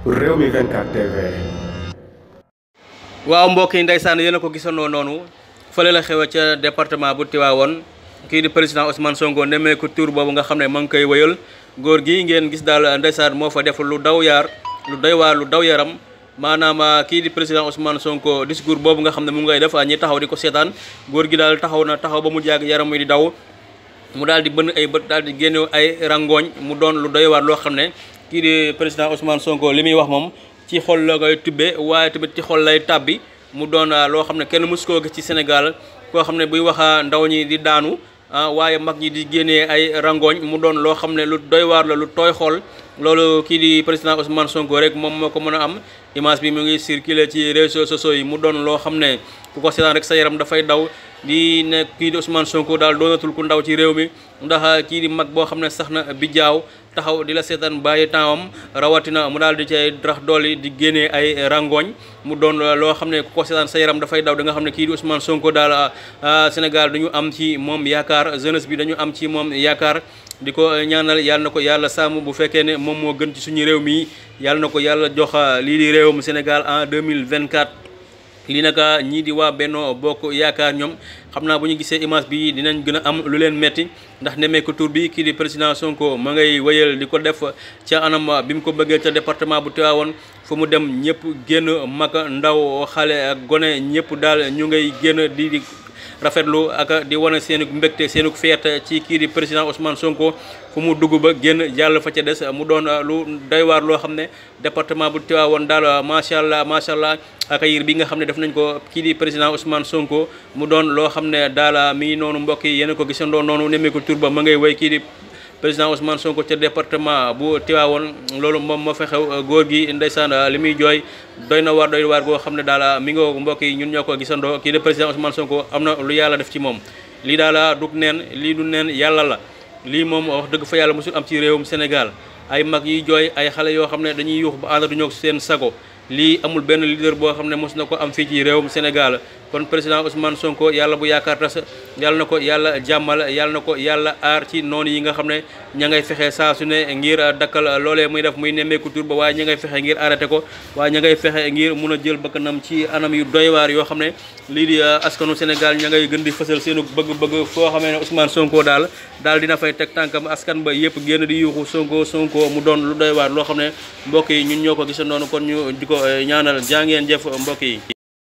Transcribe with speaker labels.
Speaker 1: Rewmi 24 TV.
Speaker 2: waaw mbokk yi ndeysaan yéen a ko gisandoo noonu fële la xew ca département bu Tivaouane kii di président Ousmane Sonko nemmeeku tour boobu nga xam ne ma ngi koy wëyal góor gi ngeen gis daal ndeysaan moo fa def lu daw yaram maanaam kii di président Ousmane Sonko discours boobu nga xam ne mu ngay def ñi taxaw di ko seetaan góor gi daal taxaw ba mu jàgg yaram wi di daw mu daal di bënn ay bët daal di génne ay rangooñ mu doon lu doy waar loo xam ne kii di président Ousmane Sonko li muy wax moom ci xol la koy tubbe waaye tamit ci xol lay tàbbi mu doon loo xam ne kenn mësu koo gis ci Sénégal koo xam ne buy wax ndaw ñi di daanu waaye mag ñi di génnee ay rangooñ mu doon loo xam ne lu doy waar la lu tooy xol loolu kii di président Ousmane Sonko rek moom moo ko mën a am image bi mu ngi circulé ci réseaux sociaux yi mu doon loo xam ne ku ko seetaan rek sa yaram dafay daw di ne kii di Ousmane Sonko daal doonatul ku ndaw ci réew mi ndax kii di mag boo xam ne sax na bi jaaw taxaw di la seetaan bàyyi tempsam rawatina mu daal di cay drax dooli di génnee ay rangooñ mu doon loo xam ne ku ko seetaan sa yaram dafay daw da nga xam ne kii di Ousmane Sonko daal Sénégal dañu am ci moom yaakaar jeunesse bi dañu am ci moom yaakaar di ko ñaanal yàlla na ko yàlla sàmm bu fekkee ne moom moo gën ci suñu réew mi yàlla na ko yàlla jox lii di réewum Sénégal en 2024 lii nag ñii di waa Benno Bokk Yaakaar ñoom xam naa bu ñu gisee image bi dinañ gën a am lu leen metti ndax nemmeeku tur bi kii di président Sonko ma ngay wëyal di ko def ca anam bi mu ko bëggee ca département bu Tivaouane fu mu dem ñëpp génn mag ndaw xale ak gone ñëpp daal ñu ngay génn di rafetlu ak di wane seenu mbégte seenu feet ci kii di président Ousmane Sonko fu mu dugg ba génn jàll fa ca des mu doon lu doy waar loo xam ne département bu Tivaouane daal macha allah accueil bi nga xam ne def nañ ko kii di président Ousmane Sonko mu doon loo xam ne daal mi ngi noonu mbokk yi yéen a ko gisandoo noonu nemmeeku tur ba ma ngay woy kii di président Ousmane Sonko ca département bu Tivaouane loolu moom moo fa xew góor gi ndeysaan li muy jooy doy waar goo xam ne daal mi ngi mbokk yi ñun ñoo ko gisandoo kii di président Ousmane Sonko am na lu yàlla def ci moom lii daal du neen lii du neen yàlla la lii moom wax dëgg fa yàlla mosul am ci réewum Sénégal ay mag yi jooy ay xale yoo xam ne dañuy yuux ba àndatuñoo seen sago lii amul benn leader boo xam ne mos na ko am fii ci réewum Sénégal kon président Ousmane Sonko yàlla bu yaakaar tas yàlla na ko yàlla jàmmal yàlla na ko yàlla aar ci noonu yi nga xam ne ña ngay fexe saa su ne ngir dakkal loolee muy def muy nemmeeku tur ba waaye ña ngay fexe ngir arrêté ko waaye ña ngay fexe ngir mun a jël bakkanam ci anam yu doy waar yoo xam ne lii di askanu Sénégal ña ngay gën di fësal seenu bëgg-bëgg foo xamee ne Ousmane Sonko daal dina fay teg tànkam askan ba yëpp génn di yuuxu Sonko mu doon lu doy waar loo xam ne mbokk yi ñun ñoo ko gisa noonu kon ñu di ko ñaanal jaa ngeen jëf mbokk yi